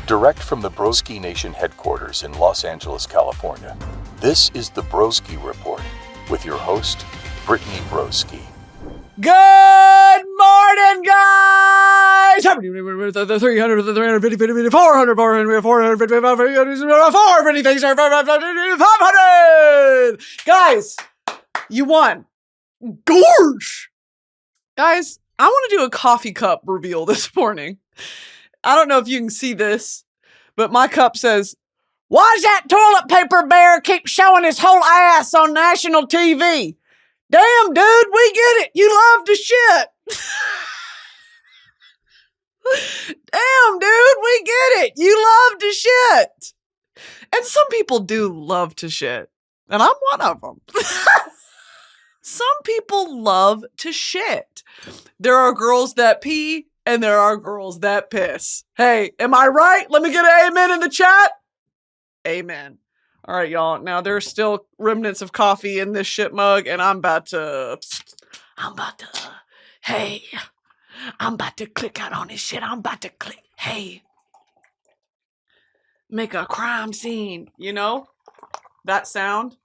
Direct from the BroskiNation headquarters in Los Angeles, California, this is the Broski Report with your host, Brittany Broski. Good morning, guys! 300, 350, 400, 400, 450, 450 things, 500! Guys, you won. Gorge! Guys, I want to do a coffee cup reveal this morning. I don't know if you can see this, but my cup says, "Why does that toilet paper bear keep showing his whole ass on national TV? Damn, dude, we get it. You love to shit." Damn, dude, we get it. You love to shit. And some people do love to shit. And I'm one of them. Some people love to shit. There are girls that pee and there are girls that piss. Hey, am I right? Let me get an amen in the chat. Amen. All right, y'all. Now, there's still remnants of coffee in this shit mug, and I'm about to click out on this shit. Make a crime scene, you know? That sound?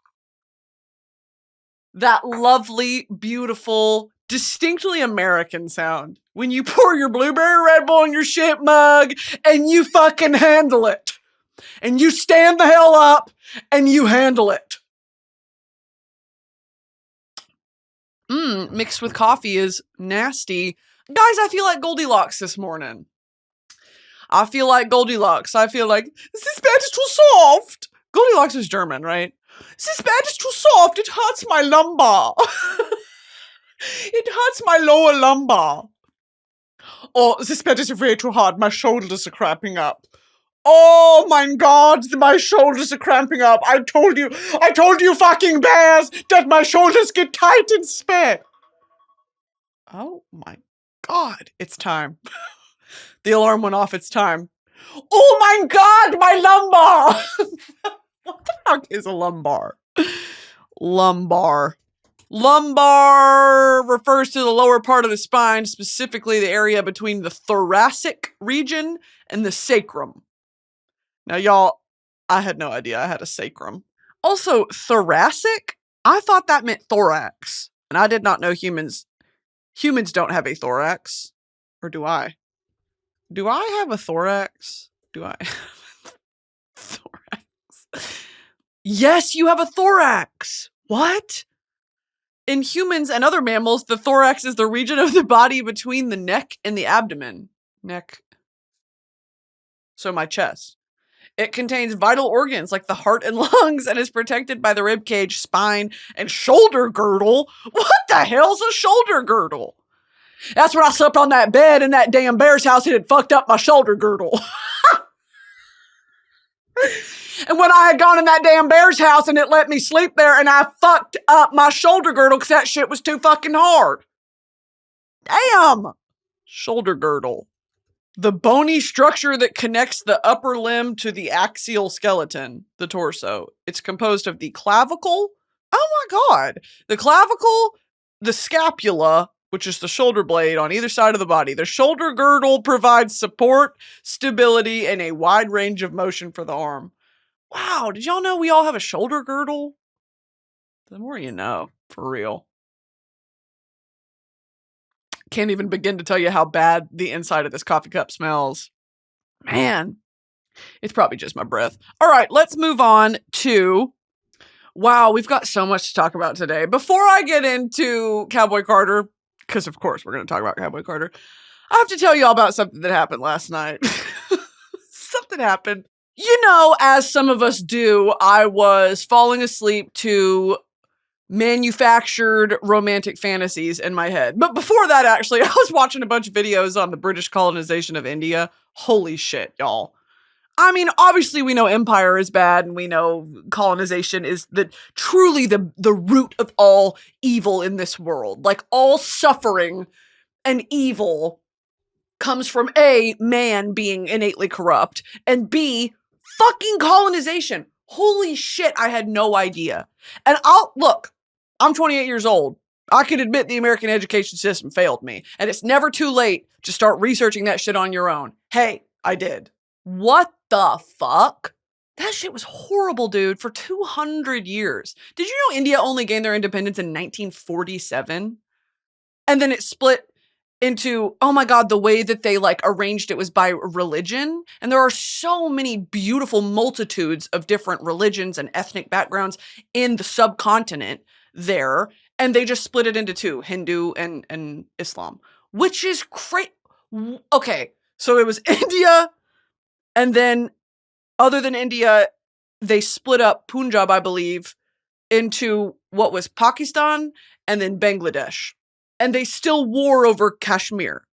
That lovely, beautiful, distinctly American sound. When you pour your blueberry Red Bull in your shit mug, and you fucking handle it. And you stand the hell up, and you handle it. Mixed with coffee is nasty. Guys, I feel like Goldilocks this morning. I feel like Goldilocks. I feel like, this bed is too soft. Goldilocks is German, right? This bed is too soft. It hurts my lumbar. It hurts my lower lumbar. Oh, this bed is way too hard. My shoulders are cramping up. Oh my God, my shoulders are cramping up. I told you fucking bears that my shoulders get tight in spare. Oh my God, it's time. The alarm went off, it's time. Oh my God, my lumbar. What the fuck is a lumbar? Lumbar refers to the lower part of the spine, specifically the area between the thoracic region and the sacrum. Now, y'all, I had no idea I had a sacrum. Also, thoracic? I thought that meant thorax. And I did not know humans don't have a thorax. Or do I? Do I have a thorax? Do I have a thorax? Yes, you have a thorax. What? In humans and other mammals, the thorax is the region of the body between the neck and the abdomen. Neck. So my chest. It contains vital organs like the heart and lungs and is protected by the rib cage, spine, and shoulder girdle. What the hell's a shoulder girdle? That's when I slept on that bed in that damn bear's house and it fucked up my shoulder girdle. And when I had gone in that damn bear's house and it let me sleep there and I fucked up my shoulder girdle because that shit was too fucking hard. Damn! Shoulder girdle. The bony structure that connects the upper limb to the axial skeleton, the torso. It's composed of the clavicle. Oh my God. The clavicle, the scapula, which is the shoulder blade on either side of the body. The shoulder girdle provides support, stability, and a wide range of motion for the arm. Wow, did y'all know we all have a shoulder girdle? The more you know, for real. Can't even begin to tell you how bad the inside of this coffee cup smells. Man, it's probably just my breath. All right, let's move on to... Wow, we've got so much to talk about today. Before I get into Cowboy Carter, because of course we're going to talk about Cowboy Carter, I have to tell you all about something that happened last night. Something happened. You know, as some of us do, I was falling asleep to manufactured romantic fantasies in my head. But before that, actually, I was watching a bunch of videos on the British colonization of India. Holy shit, y'all. I mean, obviously we know empire is bad and we know colonization is truly the root of all evil in this world. Like, all suffering and evil comes from A, man being innately corrupt, and B, fucking colonization. Holy shit, I had no idea. And look, I'm 28 years old. I can admit the American education system failed me. And it's never too late to start researching that shit on your own. Hey, I did. What the fuck? That shit was horrible, dude, for 200 years. Did you know India only gained their independence in 1947? And then it split into, oh my God, the way that they like arranged it was by religion. And there are so many beautiful multitudes of different religions and ethnic backgrounds in the subcontinent there. And they just split it into two, Hindu and Islam, which is crazy. Okay, so it was India, and then other than India, they split up Punjab, I believe, into what was Pakistan and then Bangladesh. And they still war over Kashmir,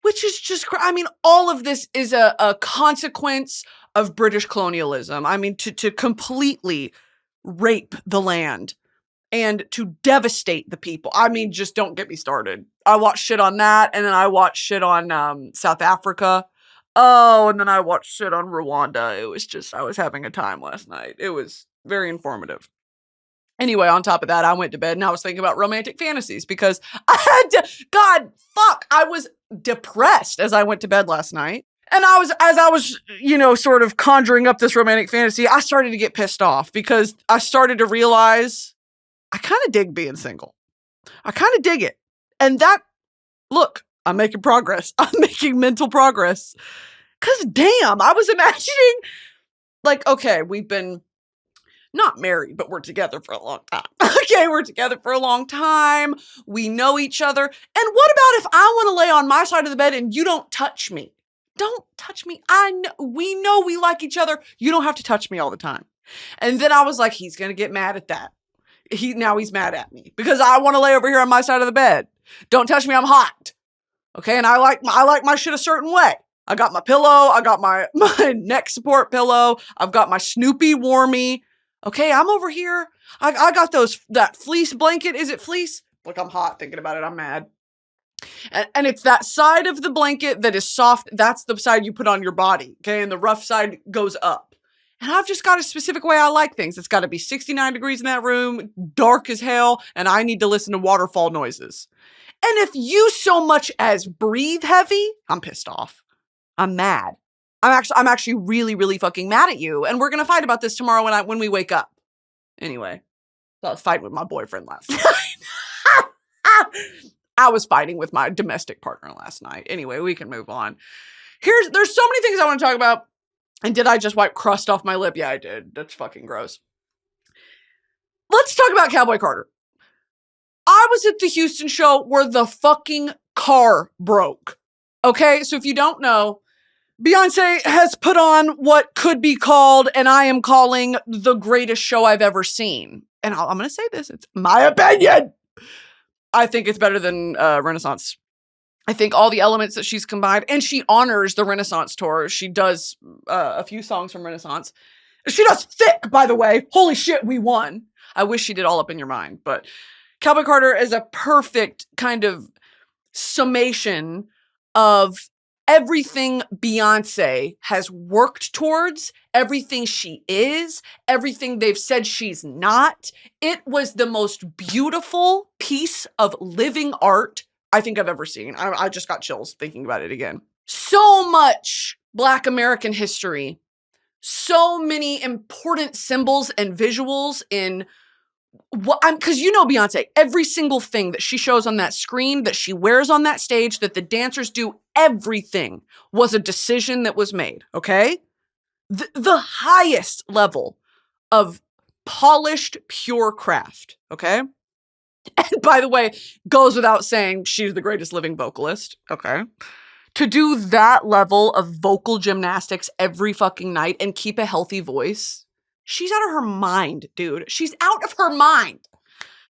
which is just, I mean, all of this is a consequence of British colonialism. I mean, to completely rape the land and to devastate the people. I mean, just don't get me started. I watched shit on that, and then I watched shit on South Africa. Oh, and then I watched shit on Rwanda. It was just, I was having a time last night. It was very informative. Anyway, on top of that, I went to bed and I was thinking about romantic fantasies because I had to, God, fuck, I was depressed as I went to bed last night. And as I was, you know, sort of conjuring up this romantic fantasy, I started to get pissed off because I started to realize I kind of dig being single. I kind of dig it. And that, look, I'm making progress. I'm making mental progress. Because damn, I was imagining, like, okay, we've been not married, but we're together for a long time. Okay, we're together for a long time. We know each other. And what about if I want to lay on my side of the bed and you don't touch me? Don't touch me. We know we like each other. You don't have to touch me all the time. And then I was like, he's going to get mad at that. Now he's mad at me because I want to lay over here on my side of the bed. Don't touch me. I'm hot. Okay. And I like my shit a certain way. I got my pillow. I got my neck support pillow. I've got my Snoopy warmie. Okay, I'm over here. I got that fleece blanket. Is it fleece? Look, I'm hot thinking about it. I'm mad. And it's that side of the blanket that is soft. That's the side you put on your body. Okay, and the rough side goes up. And I've just got a specific way I like things. It's got to be 69 degrees in that room, dark as hell, and I need to listen to waterfall noises. And if you so much as breathe heavy, I'm pissed off. I'm mad. I'm actually really, really fucking mad at you. And we're going to fight about this tomorrow when we wake up. Anyway, so I was fighting with my boyfriend last night. I was fighting with my domestic partner last night. Anyway, we can move on. There's so many things I want to talk about. And did I just wipe crust off my lip? Yeah, I did. That's fucking gross. Let's talk about Cowboy Carter. I was at the Houston show where the fucking car broke. Okay, so if you don't know, Beyonce has put on what could be called, and I am calling, the greatest show I've ever seen. And I'm going to say this, it's my opinion. I think it's better than Renaissance. I think all the elements that she's combined, and she honors the Renaissance tour. She does a few songs from Renaissance. She does Thick, by the way. Holy shit, we won. I wish she did All Up in Your Mind. But Cowboy Carter is a perfect kind of summation of everything Beyonce has worked towards, everything she is, everything they've said she's not. It was the most beautiful piece of living art I think I've ever seen. I just got chills thinking about it again. So much Black American history, so many important symbols and visuals in because you know Beyonce, every single thing that she shows on that screen, that she wears on that stage, that the dancers do, everything was a decision that was made, okay? The highest level of polished, pure craft, okay? And by the way, goes without saying, she's the greatest living vocalist, okay? To do that level of vocal gymnastics every fucking night and keep a healthy voice, she's out of her mind, dude. She's out of her mind.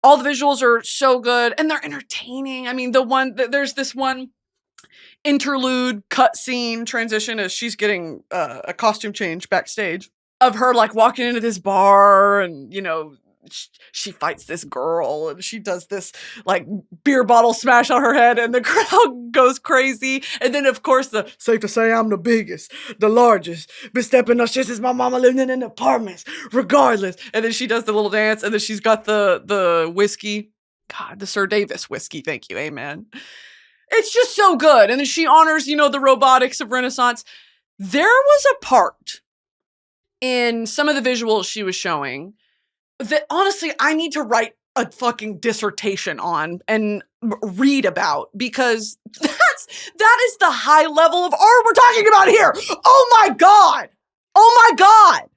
All the visuals are so good and they're entertaining. I mean, there's this one interlude cutscene transition as she's getting a costume change backstage of her like walking into this bar and, you know, she fights this girl and she does this like beer bottle smash on her head and the crowd goes crazy. And then of course the safe to say I'm the biggest, the largest, been stepping up shit since my mama lived in apartments, regardless. And then she does the little dance and then she's got the whiskey. God, the Sir Davis whiskey. Thank you. Amen. It's just so good. And then she honors, you know, the robotics of Renaissance. There was a part in some of the visuals she was showing that honestly I need to write a fucking dissertation on and read about, because that is the high level of art we're talking about here. Oh my God. Oh my God.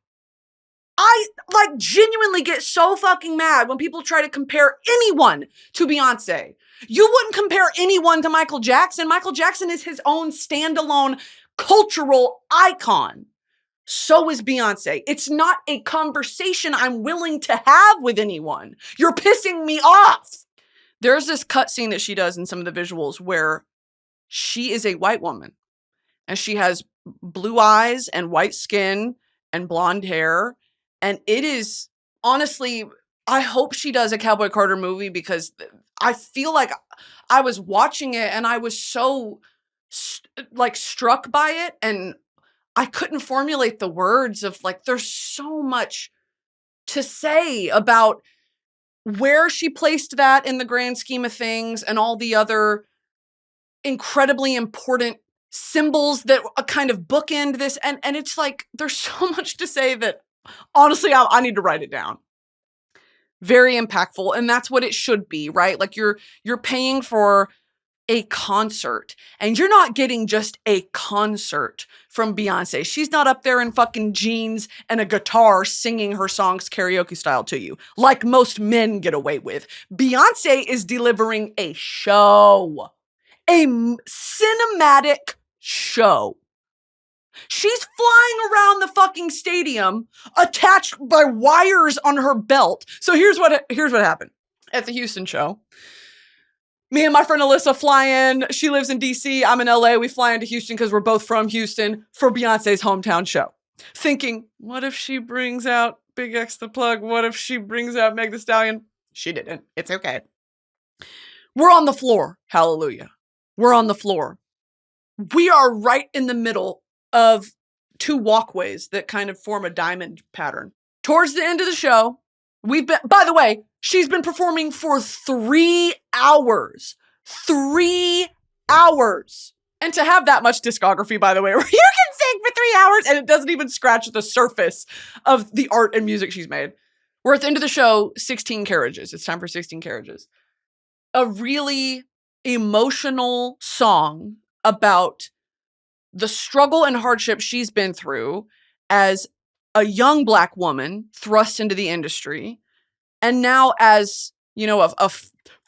I like genuinely get so fucking mad when people try to compare anyone to Beyonce. You wouldn't compare anyone to Michael Jackson. Michael Jackson is his own standalone cultural icon. So is Beyonce. It's not a conversation I'm willing to have with anyone. You're pissing me off. There's this cutscene that she does in some of the visuals where she is a white woman and she has blue eyes and white skin and blonde hair. And it is honestly, I hope she does a Cowboy Carter movie, because I feel like I was watching it and I was so struck by it, and I couldn't formulate the words of like, there's so much to say about where she placed that in the grand scheme of things and all the other incredibly important symbols that kind of bookend this. And it's like, there's so much to say that honestly, I need to write it down. Very impactful. And that's what it should be, right? Like you're paying for a concert, and you're not getting just a concert from Beyonce. She's not up there in fucking jeans and a guitar singing her songs karaoke style to you, like most men get away with. Beyonce is delivering a show, a cinematic show. She's flying around the fucking stadium attached by wires on her belt. So here's what happened at the Houston show. Me and my friend Alyssa fly in. She lives in DC. I'm in LA. We fly into Houston because we're both from Houston for Beyonce's hometown show. Thinking, what if she brings out Big X the Plug? What if she brings out Meg Thee Stallion? She didn't. It's okay. We're on the floor. Hallelujah. We're on the floor. We are right in the middle of two walkways that kind of form a diamond pattern. Towards the end of the show, by the way, she's been performing for 3 hours. 3 hours. And to have that much discography, by the way, where you can sing for 3 hours and it doesn't even scratch the surface of the art and music she's made. We're at the end of the show, 16 Carriages. It's time for 16 Carriages. A really emotional song about the struggle and hardship she's been through as a young Black woman thrust into the industry, and now as, you know, a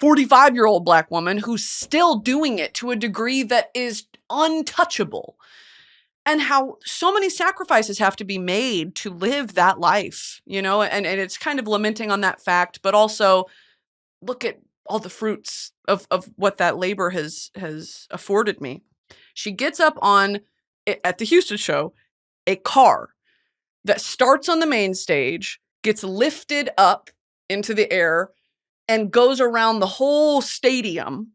45-year-old Black woman who's still doing it to a degree that is untouchable, and how so many sacrifices have to be made to live that life, you know, and it's kind of lamenting on that fact, but also look at all the fruits of what that labor has afforded me. She gets up on, at the Houston show, a car that starts on the main stage, gets lifted up into the air, and goes around the whole stadium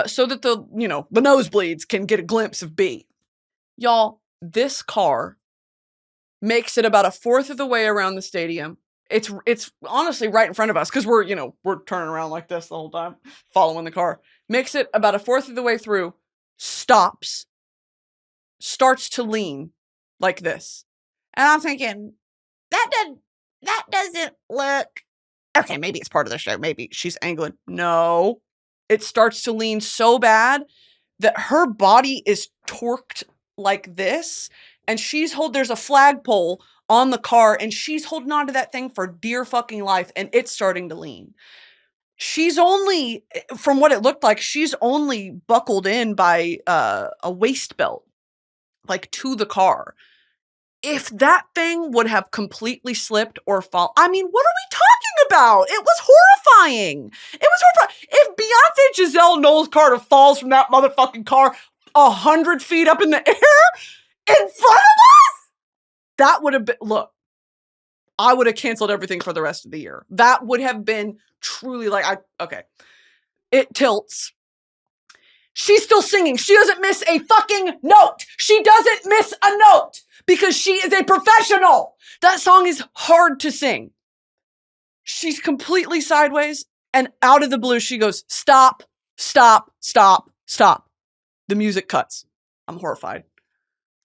so that the nosebleeds can get a glimpse of B. Y'all, this car makes it about a fourth of the way around the stadium. It's honestly right in front of us because we're turning around like this the whole time, following the car. Makes it about a fourth of the way through, stops, starts to lean like this. And I'm thinking, that doesn't look... Okay, maybe it's part of the show. Maybe she's angling. No. It starts to lean so bad that her body is torqued like this. And there's a flagpole on the car, and she's holding on to that thing for dear fucking life, and it's starting to lean. She's only, from what it looked like, she's only buckled in by a waist belt, like to the car. If that thing would have completely slipped or fall, I mean, what are we talking about? It was horrifying. If Beyonce Giselle Knowles Carter falls from that motherfucking car 100 feet up in the air in front of us, that would have been, look, I would have canceled everything for the rest of the year. That would have been truly okay. It tilts. She's still singing. She doesn't miss a fucking note. She doesn't miss a note because she is a professional. That song is hard to sing. She's completely sideways, and out of the blue, she goes, stop, stop, stop, stop. The music cuts. I'm horrified.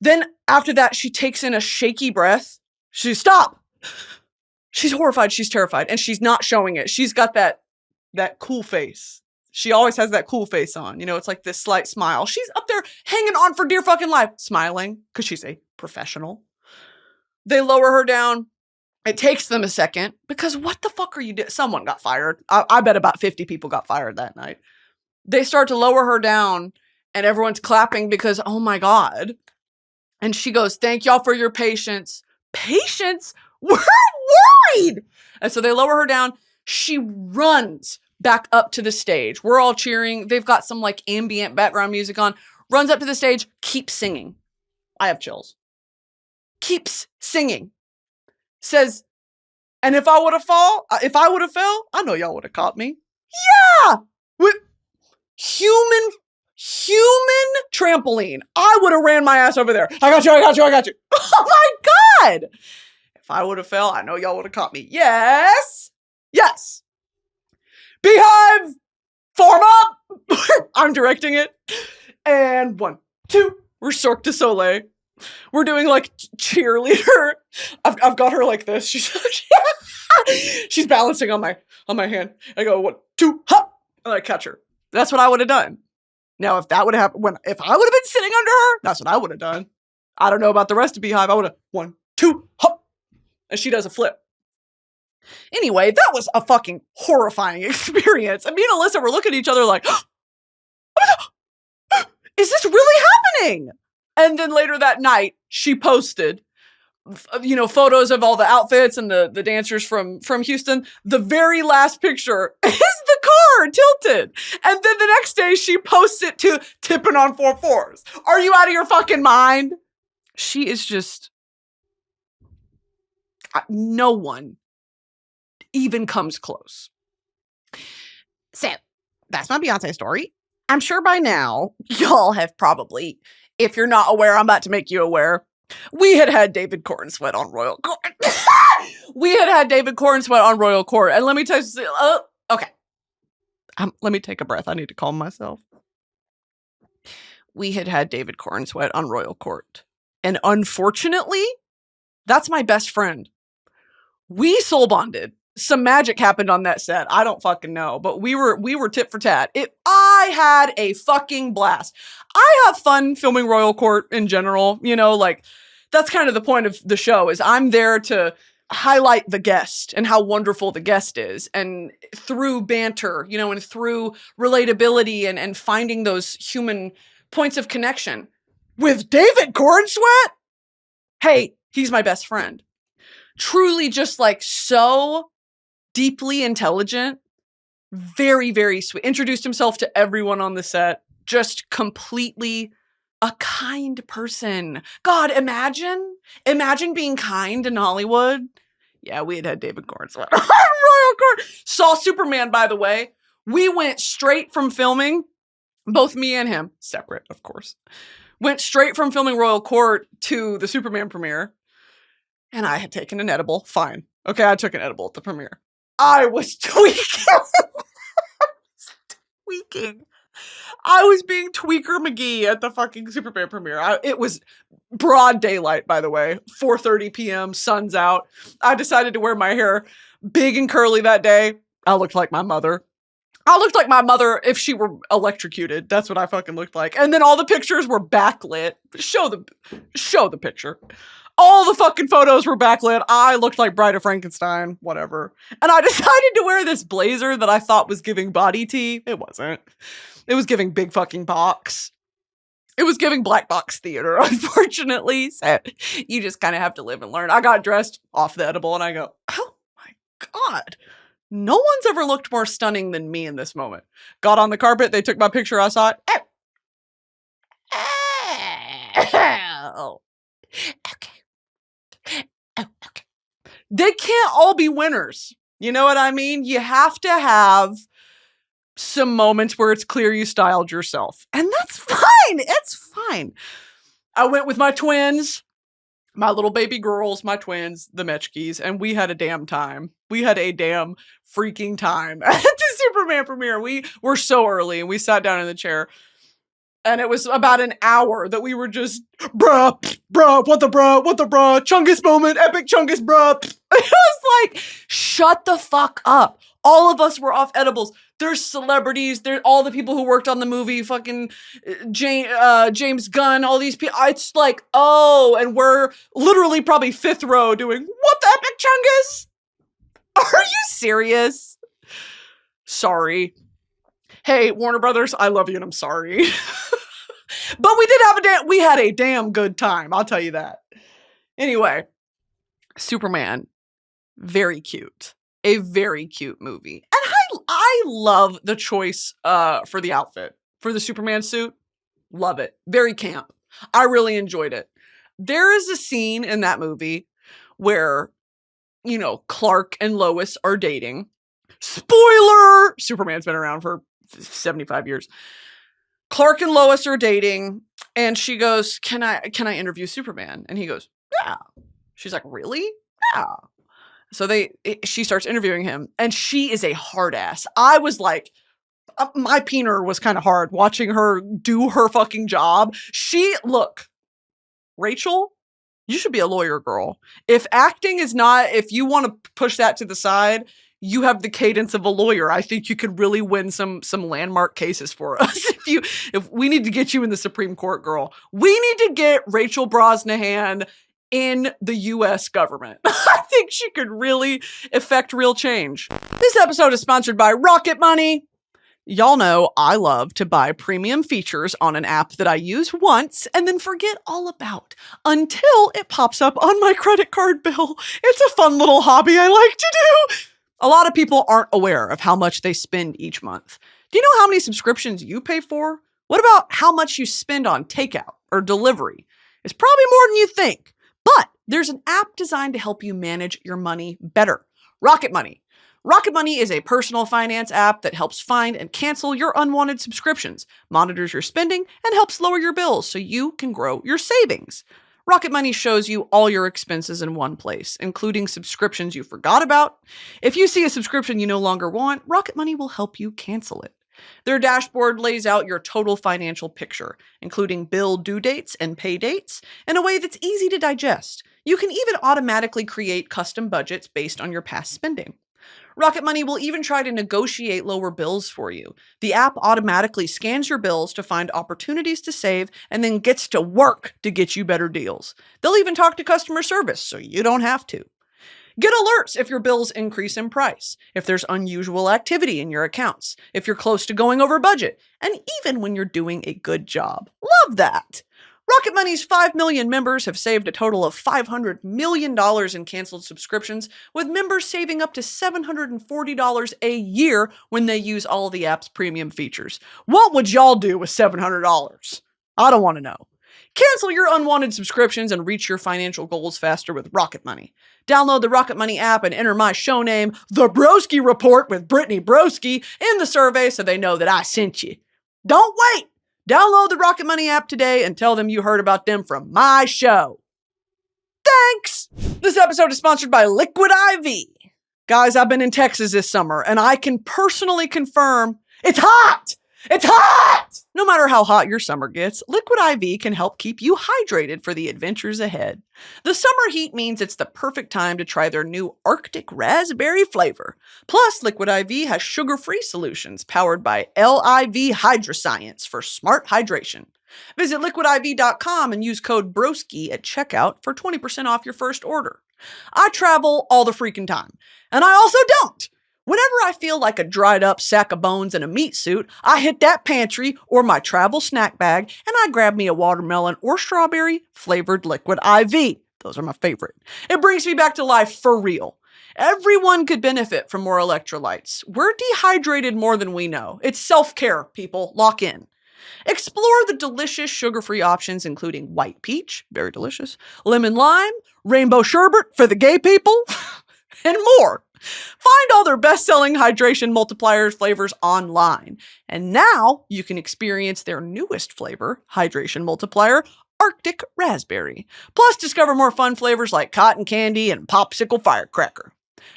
Then after that, she takes in a shaky breath. Stop. She's horrified. She's terrified. And she's not showing it. She's got that cool face. She always has that cool face on. You know, it's like this slight smile. She's up there hanging on for dear fucking life, smiling because she's a professional. They lower her down. It takes them a second because what the fuck are you doing? Someone got fired. I bet about 50 people got fired that night. They start to lower her down and everyone's clapping because, oh my God. And she goes, thank y'all for your patience. Patience? We're worried. And so they lower her down. She runs back up to the stage. We're all cheering. They've got some like ambient background music on. Runs up to the stage, keeps singing. I have chills. Keeps singing. Says, and if I would have fell, I know y'all would have caught me. Yeah! With human trampoline. I would have ran my ass over there. I got you. Oh my God! If I would have fell, I know y'all would have caught me. Yes! Beehive! Form up! I'm directing it. And 1, 2, we're Cirque du Soleil. We're doing like cheerleader. I've got her like this. She's balancing on my hand. I go 1, 2, hop, and I catch her. That's what I would have done. Now, if that would have happened, if I would have been sitting under her, that's what I would have done. I don't know about the rest of Beehive. I would have 1, 2, hop, and she does a flip. Anyway, that was a fucking horrifying experience. And me and Alyssa were looking at each other like, is this really happening? And then later that night, she posted, photos of all the outfits and the dancers from Houston. The very last picture is the car tilted. And then the next day, she posts it to tipping on 4 fours. Are you out of your fucking mind? She is just, no one even comes close. So, that's my Beyonce story. I'm sure by now, y'all have probably, if you're not aware, I'm about to make you aware. We had David Corenswet on Royal Court. We had David Corenswet on Royal Court. And let me tell you, okay. Let me take a breath. I need to calm myself. We had David Corenswet on Royal Court. And unfortunately, that's my best friend. We soul bonded. Some magic happened on that set. I don't fucking know, but we were tit for tat. I had a fucking blast. I have fun filming Royal Court in general. That's kind of the point of the show is I'm there to highlight the guest and how wonderful the guest is. And through banter, and through relatability and finding those human points of connection with David Corenswet. Hey, he's my best friend. Truly just like so deeply intelligent, very, very sweet. Introduced himself to everyone on the set. Just completely a kind person. God, imagine being kind in Hollywood. Yeah, we had David Corenswet on Royal Court. Saw Superman, by the way. We went straight from filming, both me and him, separate, of course. Went straight from filming Royal Court to the Superman premiere. And I had taken an edible. Fine. Okay, I took an edible at the premiere. I was tweaking. I was being Tweaker McGee at the fucking Superman premiere. It was broad daylight, by the way. 4:30 p.m., sun's out. I decided to wear my hair big and curly that day. I looked like my mother. I looked like my mother if she were electrocuted. That's what I fucking looked like. And then all the pictures were backlit. Show the picture. All the fucking photos were backlit. I looked like Bride of Frankenstein, whatever. And I decided to wear this blazer that I thought was giving body tea. It wasn't. It was giving big fucking box. It was giving black box theater, unfortunately. So you just kind of have to live and learn. I got dressed off the edible and I go, oh my God. No one's ever looked more stunning than me in this moment. Got on the carpet. They took my picture. I saw it. Oh. Okay. Oh, okay. They can't all be winners. You know what I mean? You have to have some moments where it's clear you styled yourself. And that's fine. It's fine. I went with my twins, my little baby girls, my twins, the Metchkis, and we had a damn time. We had a damn freaking time at the Superman premiere. We were so early and we sat down in the chair. And it was about an hour that we were just, bruh, what the bruh, Chungus moment, epic Chungus, bruh. It was like, shut the fuck up. All of us were off edibles. There's celebrities, there's all the people who worked on the movie, fucking James Gunn, all these people. It's like, oh, and we're literally probably fifth row doing, what the epic Chungus? Are you serious? Sorry. Hey, Warner Brothers, I love you and I'm sorry. But we had a damn good time, I'll tell you that. Anyway, Superman, very cute. A very cute movie. And I love the choice for the outfit. For the Superman suit. Love it. Very camp. I really enjoyed it. There is a scene in that movie where, you know, Clark and Lois are dating. Spoiler! Superman's been around for 75 years. Clark and Lois are dating, and she goes, can I interview Superman? And he goes, yeah. She's like, really? Yeah. So she starts interviewing him, and she is a hard ass. I was like, my peener was kind of hard watching her do her fucking job. Look, Rachel, you should be a lawyer, girl. If acting is not, if you want to push that to the side, you have the cadence of a lawyer. I think you could really win some landmark cases for us. If we need to get you in the Supreme Court, girl, we need to get Rachel Brosnahan in the U.S. government. I think she could really effect real change. This episode is sponsored by Rocket Money. Y'all know I love to buy premium features on an app that I use once and then forget all about until it pops up on my credit card bill. It's a fun little hobby I like to do. A lot of people aren't aware of how much they spend each month. Do you know how many subscriptions you pay for? What about how much you spend on takeout or delivery? It's probably more than you think. But there's an app designed to help you manage your money better. Rocket Money. Rocket Money is a personal finance app that helps find and cancel your unwanted subscriptions, monitors your spending, and helps lower your bills so you can grow your savings. Rocket Money shows you all your expenses in one place, including subscriptions you forgot about. If you see a subscription you no longer want, Rocket Money will help you cancel it. Their dashboard lays out your total financial picture, including bill due dates and pay dates, in a way that's easy to digest. You can even automatically create custom budgets based on your past spending. Rocket Money will even try to negotiate lower bills for you. The app automatically scans your bills to find opportunities to save and then gets to work to get you better deals. They'll even talk to customer service so you don't have to. Get alerts if your bills increase in price, if there's unusual activity in your accounts, if you're close to going over budget, and even when you're doing a good job. Love that! Rocket Money's 5 million members have saved a total of $500 million in canceled subscriptions, with members saving up to $740 a year when they use all of the app's premium features. What would y'all do with $700? I don't want to know. Cancel your unwanted subscriptions and reach your financial goals faster with Rocket Money. Download the Rocket Money app and enter my show name, The Broski Report with Brittany Broski, in the survey so they know that I sent you. Don't wait! Download the Rocket Money app today and tell them you heard about them from my show. Thanks! This episode is sponsored by Liquid IV. Guys, I've been in Texas this summer, and I can personally confirm it's hot! It's hot! No matter how hot your summer gets, Liquid IV can help keep you hydrated for the adventures ahead. The summer heat means it's the perfect time to try their new Arctic raspberry flavor. Plus, Liquid IV has sugar-free solutions powered by LIV Hydroscience for smart hydration. Visit liquidiv.com and use code BROSKI at checkout for 20% off your first order. I travel all the freaking time, and I also don't. Whenever I feel like a dried up sack of bones in a meat suit, I hit that pantry or my travel snack bag and I grab me a watermelon or strawberry flavored Liquid IV. Those are my favorite. It brings me back to life for real. Everyone could benefit from more electrolytes. We're dehydrated more than we know. It's self-care, people. Lock in. Explore the delicious sugar-free options including white peach, very delicious, lemon lime, rainbow sherbet for the gay people, and more. Find all their best-selling hydration multipliers flavors online. And now you can experience their newest flavor, hydration multiplier, Arctic Raspberry. Plus, discover more fun flavors like cotton candy and popsicle firecracker.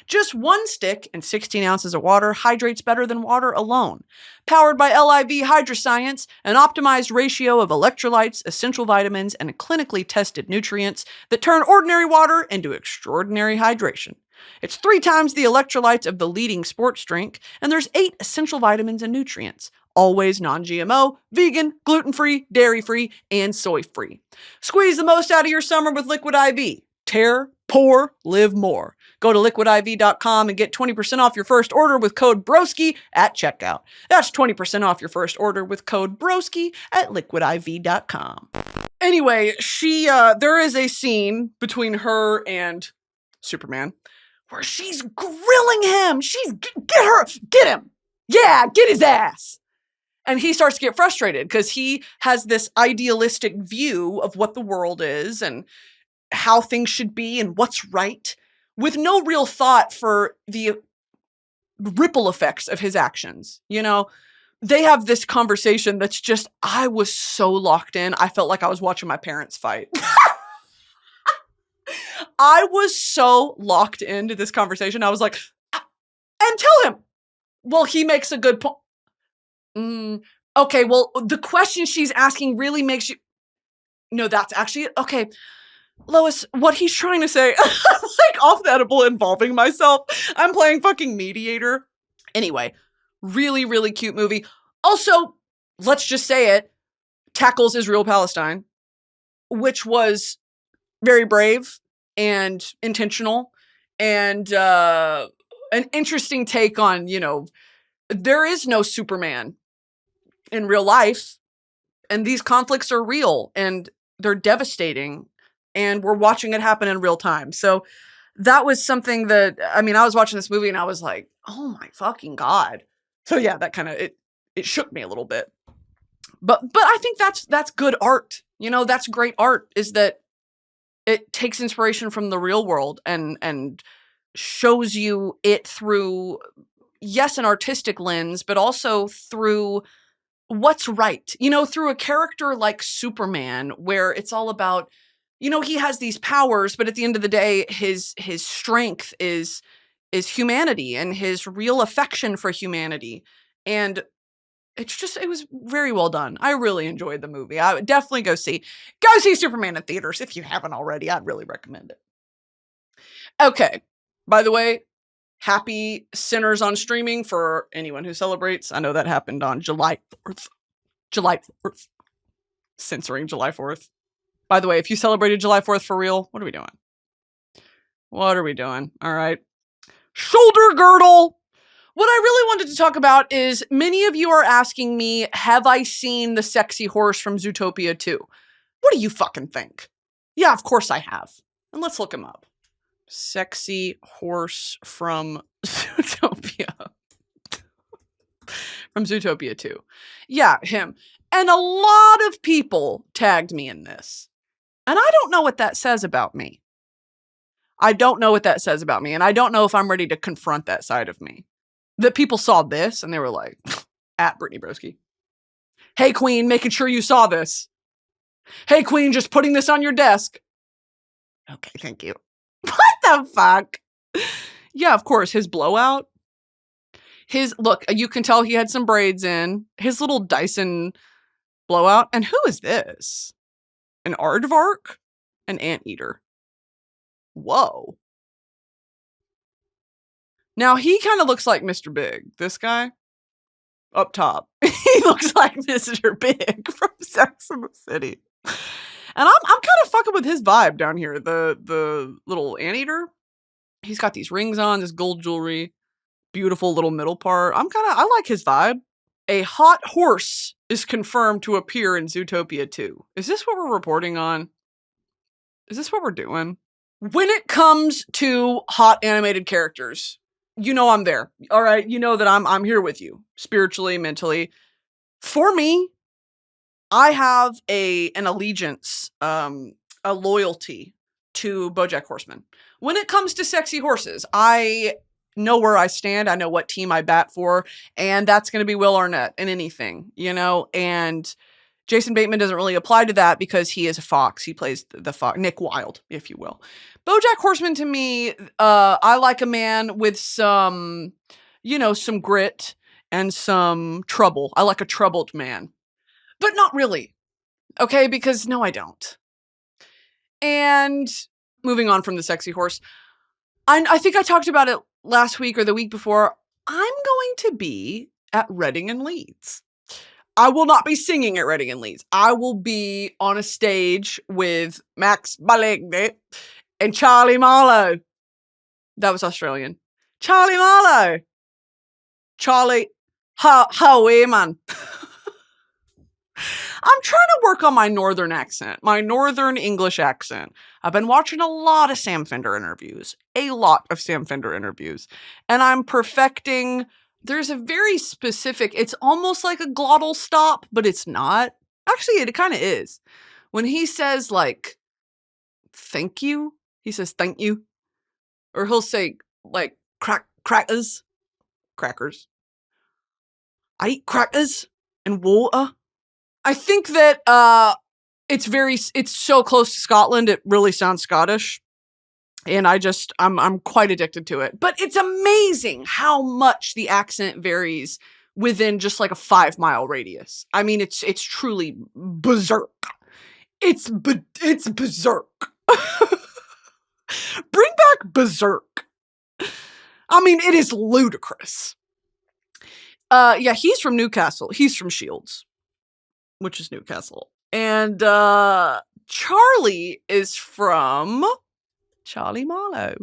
Just one stick and 16 ounces of water hydrates better than water alone. Powered by LIV Hydroscience, an optimized ratio of electrolytes, essential vitamins, and clinically tested nutrients that turn ordinary water into extraordinary hydration. It's 3 times the electrolytes of the leading sports drink, and there's 8 essential vitamins and nutrients. Always non-GMO, vegan, gluten-free, dairy-free, and soy-free. Squeeze the most out of your summer with Liquid IV. Tear, pour, live more. Go to liquidiv.com and get 20% off your first order with code BROSKI at checkout. That's 20% off your first order with code BROSKI at liquidiv.com. Anyway, there is a scene between her and Superman where she's grilling him. Get him. Yeah, get his ass. And he starts to get frustrated because he has this idealistic view of what the world is and how things should be and what's right, with no real thought for the ripple effects of his actions. You know, they have this conversation that's just, I was so locked in. I felt like I was watching my parents fight. I was so locked into this conversation. I was like, and tell him. Well, he makes a good point. Okay, well, the question she's asking really makes you... No, that's actually... Okay, Lois, what he's trying to say... I'm like off the edible involving myself. I'm playing fucking mediator. Anyway, really, really cute movie. Also, let's just say it, tackles Israel-Palestine, which was very brave and intentional and an interesting take on, you know, there is no Superman in real life, and these conflicts are real and they're devastating, and we're watching it happen in real time. So that was something that, I mean, I was watching this movie and I was like, oh my fucking God. So yeah, that kind of, it shook me a little bit. But I think that's good art. You know, that's great art, is that it takes inspiration from the real world and shows you it through, yes, an artistic lens, but also through what's right. You know, through a character like Superman, where it's all about, you know, he has these powers, but at the end of the day, his strength is humanity and his real affection for humanity. And it was very well done. I really enjoyed the movie. I would definitely go see Superman in theaters if you haven't already. I'd really recommend it. Okay. By the way, happy Sinners on streaming for anyone who celebrates. I know that happened on July 4th. July 4th. Censoring July 4th. By the way, if you celebrated July 4th for real, what are we doing? What are we doing? All right. Shoulder girdle. What I really wanted to talk about is, many of you are asking me, have I seen the sexy horse from Zootopia 2? What do you fucking think? Yeah, of course I have. And let's look him up. Sexy horse from Zootopia. From Zootopia 2. Yeah, him. And a lot of people tagged me in this. And I don't know what that says about me. I don't know what that says about me. And I don't know if I'm ready to confront that side of me. That people saw this and they were like, at Brittany Broski. Hey, Queen, making sure you saw this. Hey, Queen, just putting this on your desk. Okay, thank you. What the fuck? Yeah, of course, his blowout. Look, you can tell he had some braids in. His little Dyson blowout. And who is this? An aardvark? An anteater. Whoa. Now, he kind of looks like Mr. Big. This guy up top. He looks like Mr. Big from Sex and the City. And I'm kind of fucking with his vibe down here. The little anteater. He's got these rings on, this gold jewelry. Beautiful little middle part. I like his vibe. A hot horse is confirmed to appear in Zootopia 2. Is this what we're reporting on? Is this what we're doing? When it comes to hot animated characters, you know I'm there. All right, you know that I'm here with you, spiritually, mentally. For me, I have an allegiance, a loyalty to BoJack Horseman. When it comes to sexy horses, I know where I stand. I know what team I bat for, and that's going to be Will Arnett in anything, you know. And Jason Bateman doesn't really apply to that because he is a fox. He plays the fox, Nick Wilde, if you will. BoJack Horseman, to me, I like a man with some, some grit and some trouble. I like a troubled man, but not really. Okay, because no, I don't. And moving on from the sexy horse, I think I talked about it last week or the week before. I'm going to be at Reading and Leeds. I will not be singing at Reading and Leeds. I will be on a stage with Max Balegni and Charlie Marlowe. That was Australian. Charlie Marlowe. Charlie, how are you, man? I'm trying to work on my northern accent, my northern English accent. I've been watching a lot of samfender interviews, and I'm perfecting. There's a very specific, it's almost like a glottal stop, but it's not. Actually, it kind of is. When he says, like, thank you, he says, thank you. Or he'll say, like, crackers. I eat crackers and water. I think that it's so close to Scotland, it really sounds Scottish. And I'm quite addicted to it. But it's amazing how much the accent varies within just like a 5-mile radius. I mean, it's truly berserk. It's berserk. Bring back berserk. I mean, it is ludicrous. Yeah, he's from Newcastle. He's from Shields, which is Newcastle. And Charlie is from Charlie Marlowe.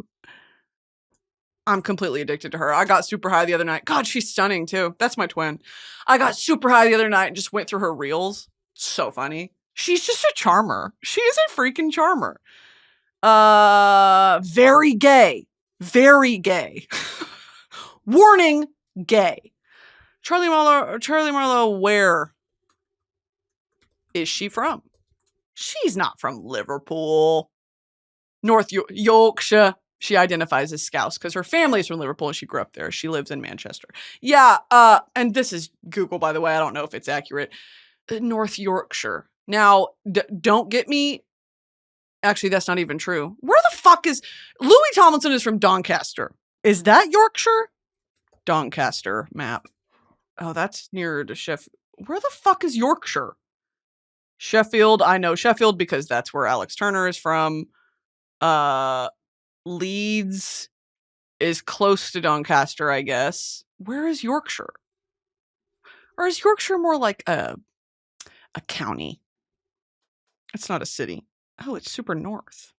I'm completely addicted to her. I got super high the other night. God, she's stunning too. That's my twin. I got super high the other night and just went through her reels. So funny. She's just a charmer. She is a freaking charmer. Very gay. Very gay. Warning, gay. Charlie Marlowe, where is she from? She's not from Liverpool. North Yorkshire. She identifies as Scouse because her family's from Liverpool and she grew up there. She lives in Manchester. Yeah, and this is Google, by the way. I don't know if it's accurate. North Yorkshire. Now, don't get me. Actually, that's not even true. Where the fuck is... Louis Tomlinson is from Doncaster. Is that Yorkshire? Doncaster map. Oh, that's nearer to Sheffield. Where the fuck is Yorkshire? Sheffield. I know Sheffield because that's where Alex Turner is from. Leeds is close to Doncaster, I guess. Where is Yorkshire? Or is Yorkshire more like a county? It's not a city. Oh, it's super north.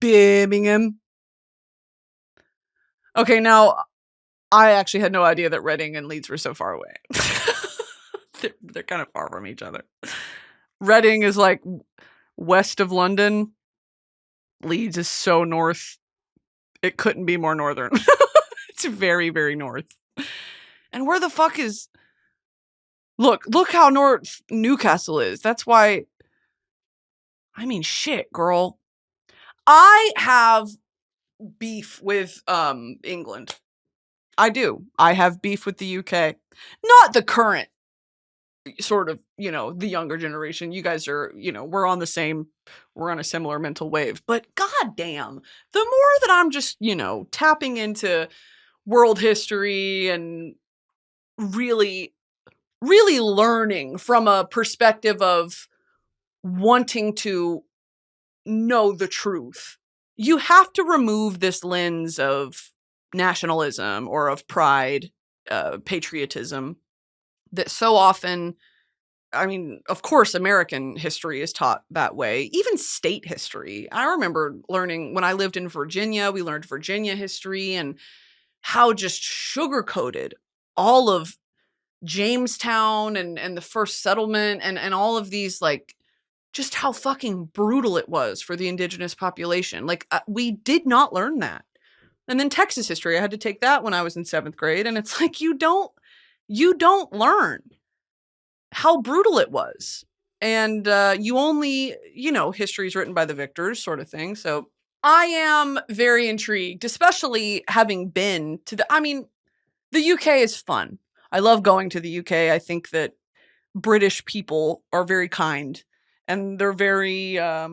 Birmingham. Okay, now I actually had no idea that Reading and Leeds were so far away. They're kind of far from each other. Reading is like west of London. Leeds is so north. It couldn't be more northern. It's very, very north. And where the fuck is... Look how north Newcastle is. That's why... I mean, shit, girl. I have beef with England. I do. I have beef with the UK. Not the current sort of, the younger generation. You guys are, we're on a similar mental wave. But goddamn, the more that I'm just, tapping into world history and really, really learning from a perspective of wanting to know the truth, you have to remove this lens of nationalism or of pride, patriotism that so often, I mean, of course, American history is taught that way. Even state history. I remember learning when I lived in Virginia, we learned Virginia history and how just sugar-coated all of Jamestown and the first settlement and all of these, like, just how fucking brutal it was for the indigenous population. Like, we did not learn that. And then Texas history, I had to take that when I was in 7th grade. And it's like, you don't learn how brutal it was. And you only, history is written by the victors sort of thing. So I am very intrigued, especially having been to the UK is fun. I love going to the UK. I think that British people are very kind, and they're very, I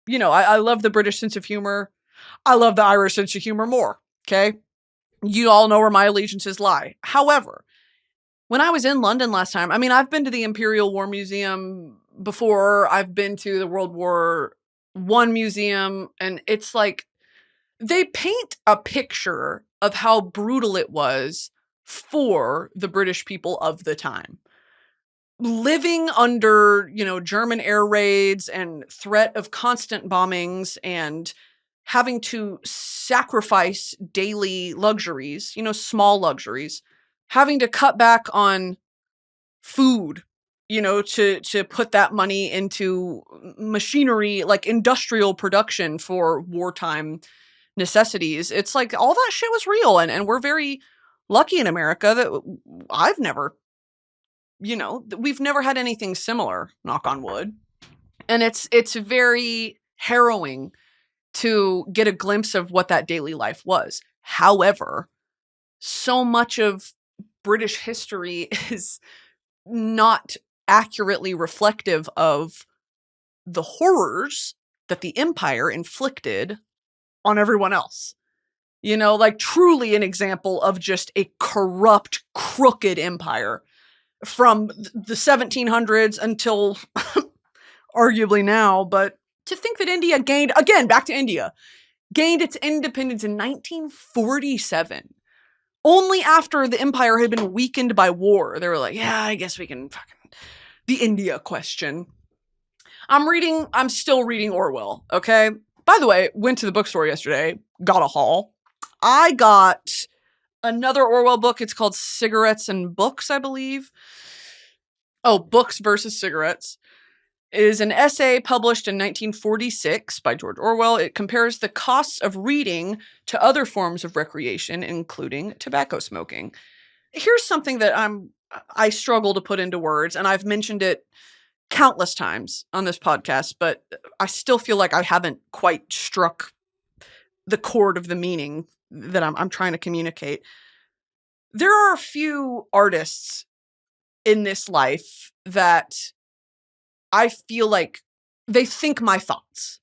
love the British sense of humor. I love the Irish sense of humor more. Okay. You all know where my allegiances lie. However, when I was in London last time, I mean, I've been to the Imperial War Museum before. I've been to the World War One Museum, and it's like they paint a picture of how brutal it was for the British people of the time. Living under, German air raids and threat of constant bombings and having to sacrifice daily luxuries, small luxuries, having to cut back on food, to put that money into machinery, like industrial production for wartime necessities. It's like all that shit was real. And we're very lucky in America that we've never had anything similar, knock on wood. And it's very harrowing to get a glimpse of what that daily life was. However, so much of British history is not accurately reflective of the horrors that the empire inflicted on everyone else. Like truly an example of just a corrupt, crooked empire from the 1700s until arguably now. But to think that India gained its independence in 1947. Only after the empire had been weakened by war. They were like, yeah, I guess we can the India question. I'm still reading Orwell, okay? By the way, went to the bookstore yesterday, got a haul. I got another Orwell book. It's called Cigarettes and Books, I believe. Oh, Books versus Cigarettes. It is an essay published in 1946 by George Orwell. It compares the costs of reading to other forms of recreation, including tobacco smoking. Here's something that I struggle to put into words, and I've mentioned it countless times on this podcast, but I still feel like I haven't quite struck the chord of the meaning that I'm trying to communicate. There are a few artists in this life that I feel like they think my thoughts.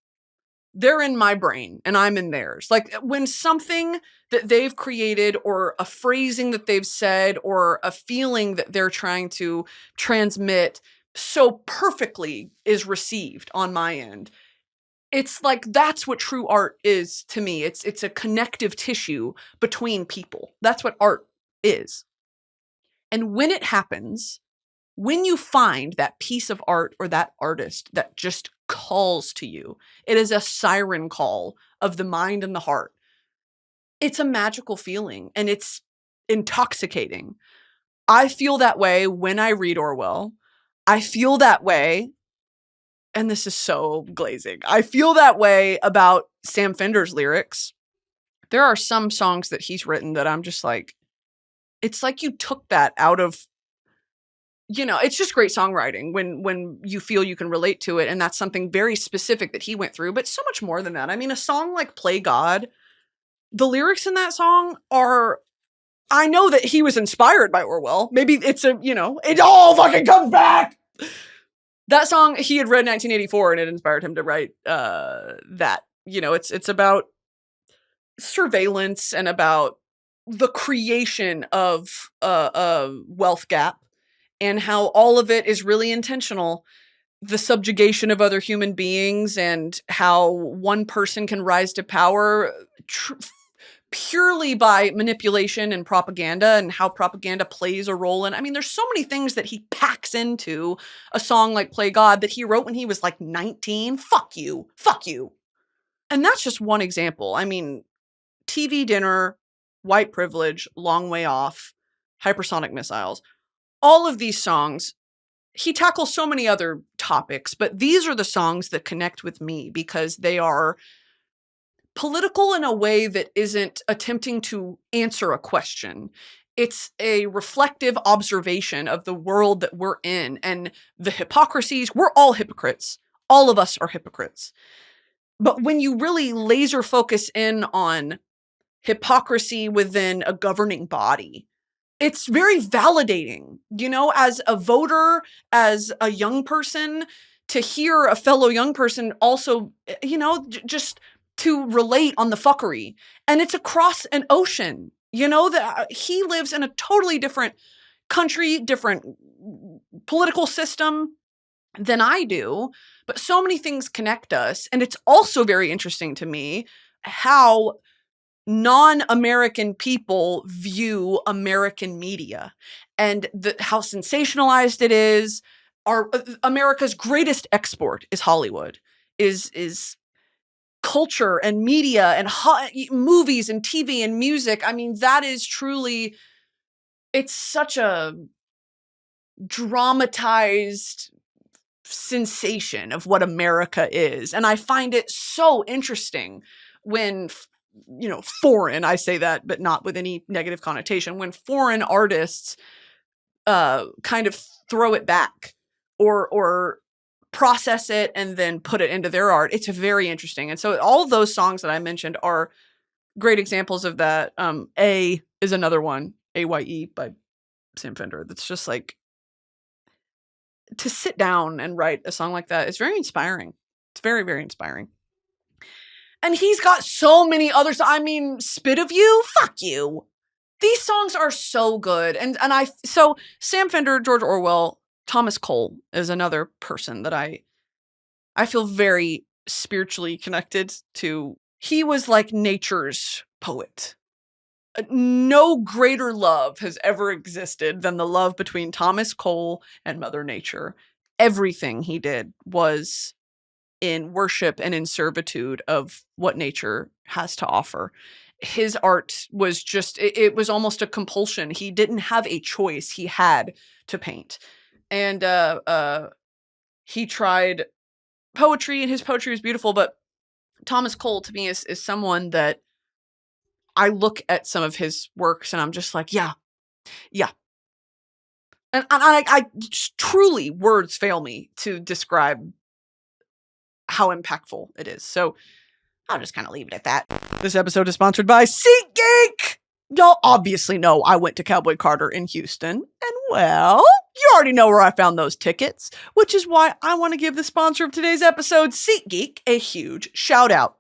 They're in my brain and I'm in theirs. Like when something that they've created or a phrasing that they've said or a feeling that they're trying to transmit so perfectly is received on my end. It's like that's what true art is to me. It's a connective tissue between people. That's what art is. And when it happens, when you find that piece of art or that artist that just calls to you, it is a siren call of the mind and the heart. It's a magical feeling and it's intoxicating. I feel that way when I read Orwell. I feel that way, and this is so glazing, I feel that way about Sam Fender's lyrics. There are some songs that he's written that I'm just like, it's like you took that out of, it's just great songwriting when you feel you can relate to it. And that's something very specific that he went through, but so much more than that. I mean, a song like Play God, the lyrics in that song are, I know that he was inspired by Orwell. Maybe it's it all fucking comes back. That song he had read in 1984 and it inspired him to write that. It's about surveillance and about the creation of a wealth gap and how all of it is really intentional. The subjugation of other human beings and how one person can rise to power purely by manipulation and propaganda, and how propaganda plays a role in. I mean, there's so many things that he packs into a song like Play God that he wrote when he was like 19. Fuck you. Fuck you. And that's just one example. I mean, TV dinner, white privilege, long way off, hypersonic missiles. All of these songs, he tackles so many other topics, but these are the songs that connect with me because they are political in a way that isn't attempting to answer a question. It's a reflective observation of the world that we're in and the hypocrisies. We're all hypocrites. All of us are hypocrites. But when you really laser focus in on hypocrisy within a governing body, it's very validating, as a voter, as a young person, to hear a fellow young person also, just to relate on the fuckery. And it's across an ocean, that he lives in a totally different country, different political system than I do, but so many things connect us. And it's also very interesting to me how non-American people view American media and how sensationalized it is. America's greatest export is Hollywood, is culture and media and movies and TV and music. I mean, that is truly, it's such a dramatized sensation of what America is. And I find it so interesting when, foreign, I say that, but not with any negative connotation, when foreign artists kind of throw it back or process it and then put it into their art. It's very interesting. And so all of those songs that I mentioned are great examples of that. A is another one, AYE by Samfender. That's just like, to sit down and write a song like that is very inspiring. It's very, very inspiring. And he's got so many others. I mean, Spit of You, fuck you. These songs are so good. So Sam Fender, George Orwell, Tomas Cole is another person that I feel very spiritually connected to. He was like nature's poet. No greater love has ever existed than the love between Tomas Cole and Mother Nature. Everything he did was in worship and in servitude of what nature has to offer. His art was just, it was almost a compulsion. He didn't have a choice. He had to paint. And he tried poetry, and his poetry was beautiful. But Tomas Cole, to me, is someone that I look at some of his works and I'm just like, yeah. And I truly, words fail me to describe how impactful it is. So I'll just kind of leave it at that. This episode is sponsored by SeatGeek. Y'all obviously know I went to Cowboy Carter in Houston. And well, you already know where I found those tickets, which is why I want to give the sponsor of today's episode, SeatGeek, a huge shout out.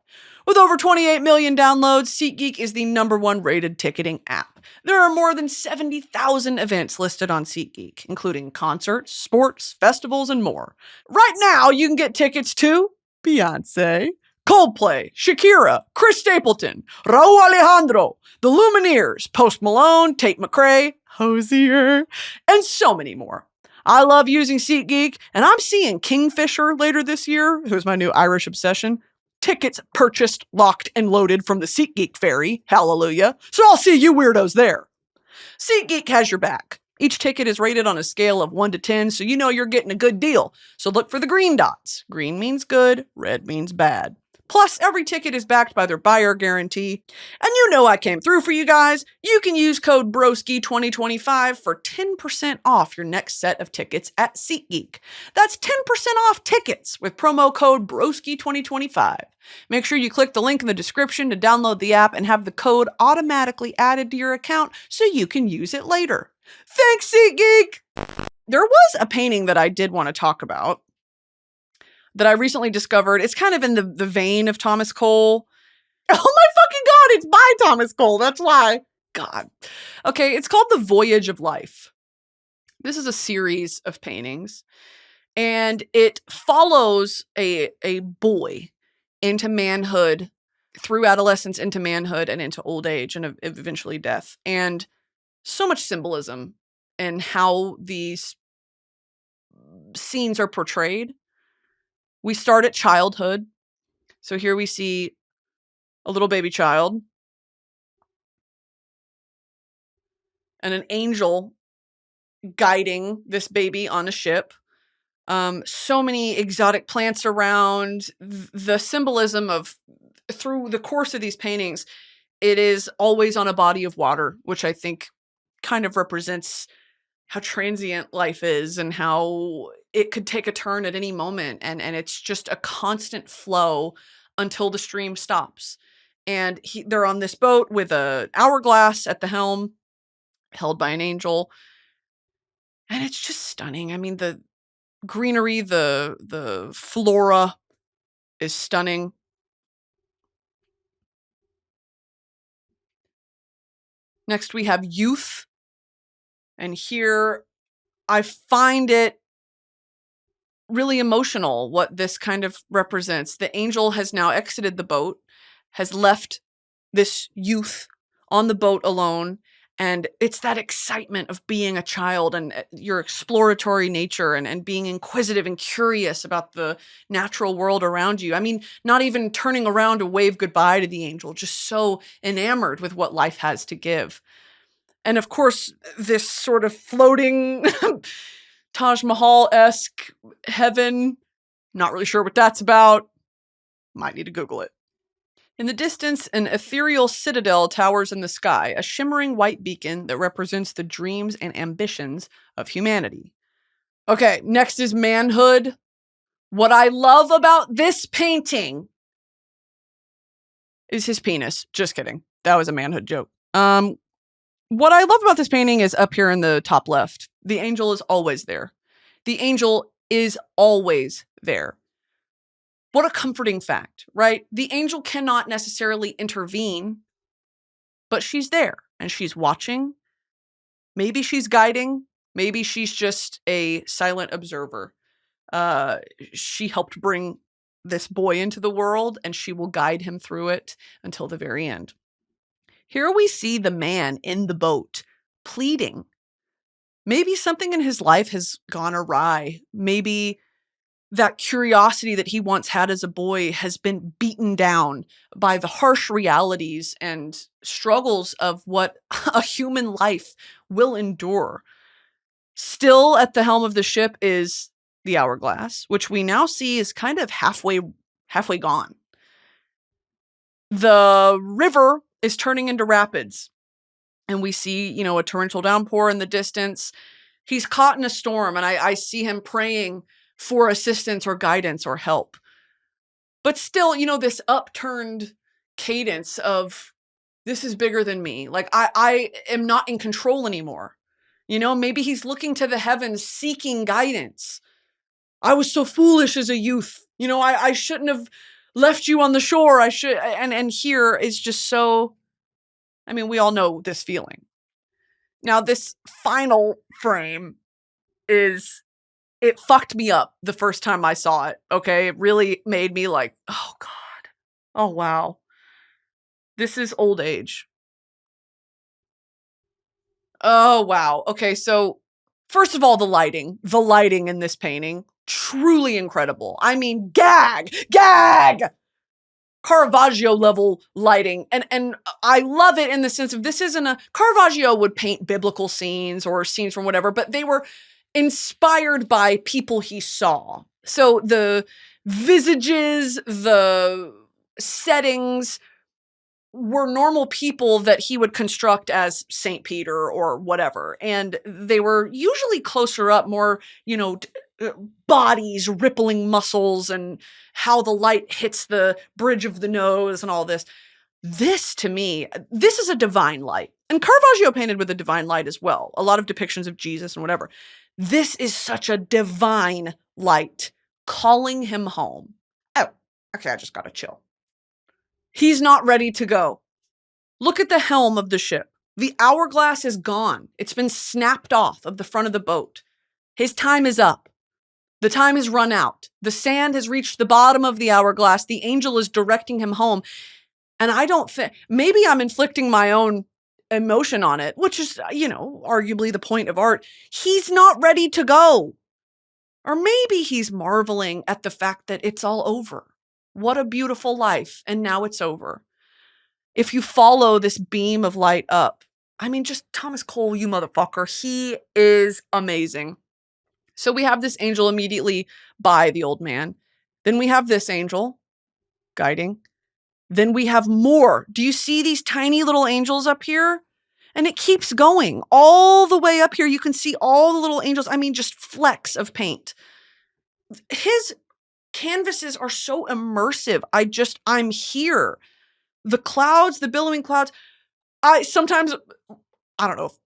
With over 28 million downloads, SeatGeek is the #1 rated ticketing app. There are more than 70,000 events listed on SeatGeek, including concerts, sports, festivals, and more. Right now, you can get tickets to Beyonce, Coldplay, Shakira, Chris Stapleton, Raul Alejandro, The Lumineers, Post Malone, Tate McRae, Hozier, and so many more. I love using SeatGeek, and I'm seeing Kingfisher later this year, who's my new Irish obsession. Tickets purchased, locked, and loaded from the SeatGeek ferry. Hallelujah. So I'll see you weirdos there. SeatGeek has your back. Each ticket is rated on a scale of 1 to 10, so you know you're getting a good deal. So look for the green dots. Green means good, red means bad. Plus, every ticket is backed by their buyer guarantee. And you know I came through for you guys. You can use code BROSKI2025 for 10% off your next set of tickets at SeatGeek. That's 10% off tickets with promo code BROSKI2025. Make sure you click the link in the description to download the app and have the code automatically added to your account so you can use it later. Thanks, SeatGeek! There was a painting that I did want to talk about that I recently discovered. It's kind of in the vein of Tomas Cole. Oh my fucking God, it's by Tomas Cole. That's why. God. Okay, it's called The Voyage of Life. This is a series of paintings, and it follows a boy into manhood, through adolescence into manhood and into old age and eventually death. And so much symbolism in how these scenes are portrayed. We start at childhood. So here we see a little baby child and an angel guiding this baby on a ship. So many exotic plants around. The symbolism of, through the course of these paintings, it is always on a body of water, which I think kind of represents how transient life is and how it could take a turn at any moment. And it's just a constant flow until the stream stops. And they're on this boat with an hourglass at the helm. held by an angel. And it's just stunning. I mean, the greenery, the flora is stunning. Next, we have youth. And here I find it really emotional what this kind of represents. The angel has now exited the boat, has left this youth on the boat alone. And it's that excitement of being a child and your exploratory nature and being inquisitive and curious about the natural world around you. I mean, not even turning around to wave goodbye to the angel, just so enamored with what life has to give. And of course, this sort of floating Taj Mahal-esque heaven, not really sure what that's about. Might need to Google it. In the distance, an ethereal citadel towers in the sky, a shimmering white beacon that represents the dreams and ambitions of humanity. Okay, next is manhood. What I love about this painting is his penis. Just kidding. That was a manhood joke. What I love about this painting is up here in the top left. The angel is always there. The angel is always there. What a comforting fact, right? The angel cannot necessarily intervene, but she's there and she's watching. Maybe she's guiding. Maybe she's just a silent observer. She helped bring this boy into the world and she will guide him through it until the very end. Here we see the man in the boat pleading. Maybe something in his life has gone awry. Maybe that curiosity that he once had as a boy has been beaten down by the harsh realities and struggles of what a human life will endure. Still at the helm of the ship is the hourglass, which we now see is kind of halfway gone. The river is turning into rapids. And we see, a torrential downpour in the distance. He's caught in a storm, and I see him praying for assistance or guidance or help. But still, this upturned cadence of, this is bigger than me. Like, I am not in control anymore. Maybe he's looking to the heavens, seeking guidance. I was so foolish as a youth. I shouldn't have left you on the shore. And here is just so, we all know this feeling. Now, this final frame it fucked me up the first time I saw it, okay? It really made me like, oh God. Oh wow. This is old age. Oh wow. Okay, so first of all, the lighting in this painting, truly incredible. I mean, gag! Caravaggio level lighting. And I love it in the sense of this isn't Caravaggio would paint biblical scenes or scenes from whatever, but they were inspired by people he saw. So the visages, the settings were normal people that he would construct as St. Peter or whatever. And they were usually closer up, more, bodies, rippling muscles, and how the light hits the bridge of the nose and all this. This, to me, this is a divine light. And Caravaggio painted with a divine light as well. A lot of depictions of Jesus and whatever. This is such a divine light calling him home. Oh, okay, I just gotta chill. He's not ready to go. Look at the helm of the ship. The hourglass is gone. It's been snapped off of the front of the boat. His time is up. The time has run out. The sand has reached the bottom of the hourglass. The angel is directing him home. And I don't think, maybe I'm inflicting my own emotion on it, which is, arguably the point of art. He's not ready to go. Or maybe he's marveling at the fact that it's all over. What a beautiful life. And now it's over. If you follow this beam of light up, just Tomas Cole, you motherfucker. He is amazing. So we have this angel immediately by the old man. Then we have this angel guiding. Then we have more. Do you see these tiny little angels up here? And it keeps going all the way up here. You can see all the little angels. Just flecks of paint. His canvases are so immersive. I'm here. The clouds, the billowing clouds. I don't know if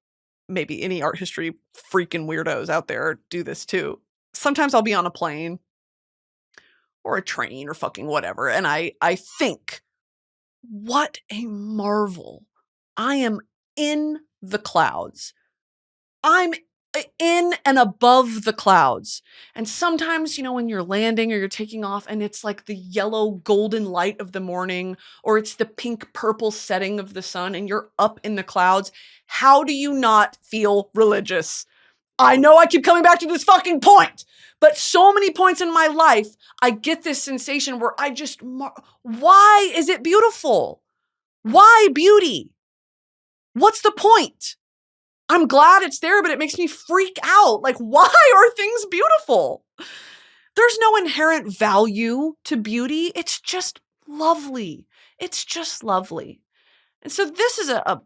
maybe any art history freaking weirdos out there do this too. Sometimes I'll be on a plane or a train or fucking whatever, and I think, what a marvel. I am in the clouds. I'm in and above the clouds. And sometimes, when you're landing or you're taking off and it's like the yellow golden light of the morning, or it's the pink purple setting of the sun and you're up in the clouds, how do you not feel religious? I know I keep coming back to this fucking point, but so many points in my life, I get this sensation where I just, why is it beautiful? Why beauty? What's the point? I'm glad it's there, but it makes me freak out. Like, why are things beautiful? There's no inherent value to beauty. It's just lovely. It's just lovely. And so this is a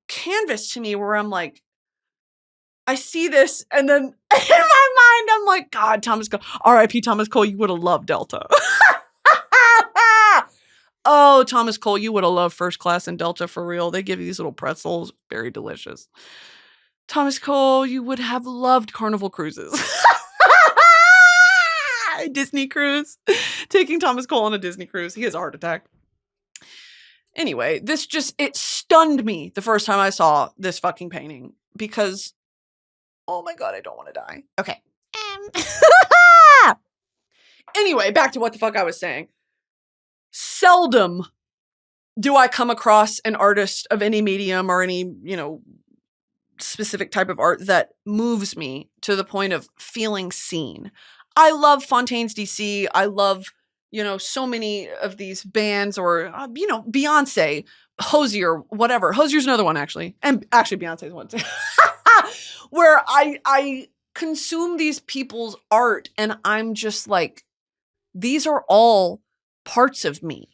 canvas to me where I'm like, I see this, and then in my mind, I'm like, God, Tomas Cole, R.I.P. Tomas Cole, you would have loved Delta. Oh, Tomas Cole, you would have loved first class in Delta for real. They give you these little pretzels, very delicious. Tomas Cole, you would have loved Carnival Cruises. Disney cruise. Taking Tomas Cole on a Disney cruise. He has a heart attack. Anyway, it stunned me the first time I saw this fucking painting because, oh my God, I don't want to die. Okay. Anyway, back to what the fuck I was saying. Seldom do I come across an artist of any medium or any, specific type of art that moves me to the point of feeling seen. I love Fontaine's DC. I love, so many of these bands, or, Beyonce, Hozier, whatever. Hozier's another one, actually. And actually, Beyonce's one too. Where I consume these people's art and I'm just like, these are all parts of me.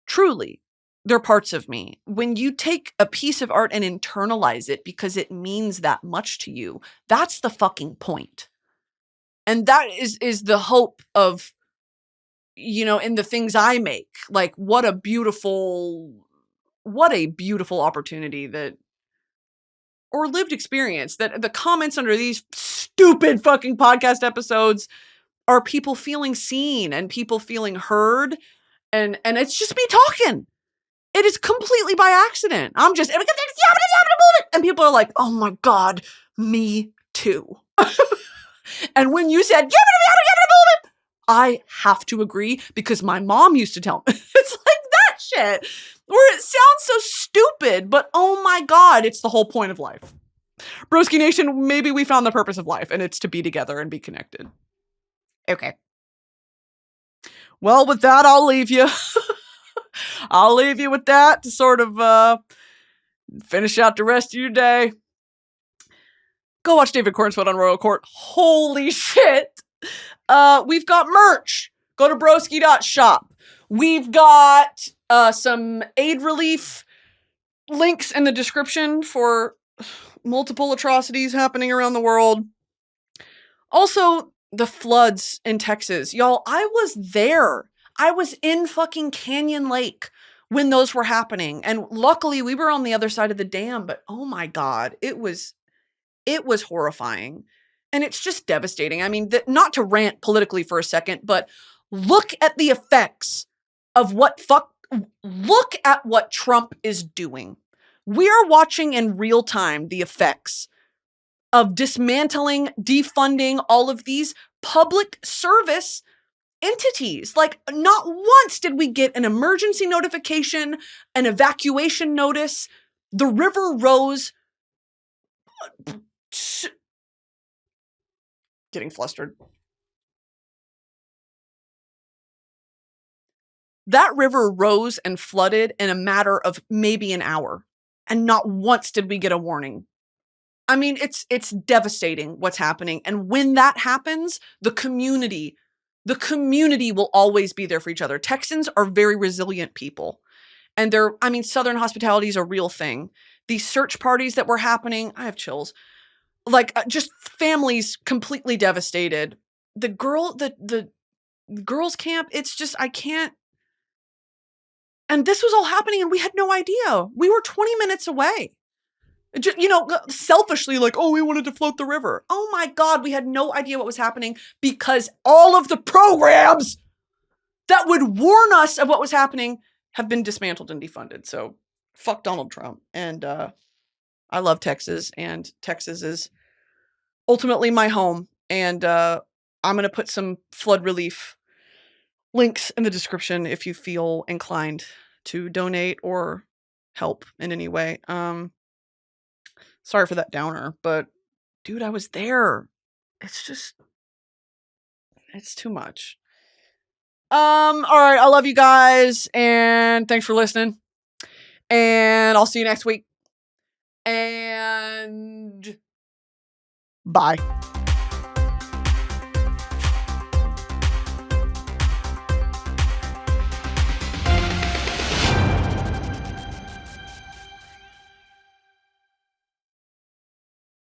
Truly, they're parts of me. When you take a piece of art and internalize it because it means that much to you, that's the fucking point. And that is the hope of, in the things I make. Like, what a beautiful opportunity or lived experience that the comments under these stupid fucking podcast episodes are people feeling seen and people feeling heard. And it's just me talking. It is completely by accident. I'm just, and people are like, oh my God, me too. And when you said, I have to agree because my mom used to tell me. It's like that shit where it sounds so stupid, but oh my God, it's the whole point of life. Broski Nation, maybe we found the purpose of life and it's to be together and be connected. Okay. Well, with that, I'll leave you. I'll leave you with that to sort of finish out the rest of your day. Go watch David Corenswet on Royal Court. Holy shit. We've got merch. Go to broski.shop. We've got some aid relief links in the description for multiple atrocities happening around the world. Also, the floods in Texas. Y'all, I was there. I was in fucking Canyon Lake when those were happening. And luckily we were on the other side of the dam, but oh my God, it was horrifying. And it's just devastating. I mean, not to rant politically for a second, but look at the effects of look at what Trump is doing. We are watching in real time the effects of dismantling, defunding all of these public service entities. Like, not once did we get an emergency notification, an evacuation notice. The river rose. Getting flustered. That river rose and flooded in a matter of maybe an hour. And not once did we get a warning. I mean, it's devastating what's happening. And when that happens, the community will always be there for each other. Texans are very resilient people. And Southern hospitality is a real thing. These search parties that were happening, I have chills. Like, just families completely devastated. The girls' camp, it's just, I can't. And this was all happening and we had no idea. We were 20 minutes away. Just, selfishly like, oh, we wanted to float the river. Oh my God, we had no idea what was happening because all of the programs that would warn us of what was happening have been dismantled and defunded. So fuck Donald Trump. And I love Texas, and Texas is ultimately my home. And I'm going to put some flood relief links in the description if you feel inclined to donate or help in any way. Sorry for that downer, but dude, I was there. It's too much. All right, I love you guys, and thanks for listening. And I'll see you next week. And bye.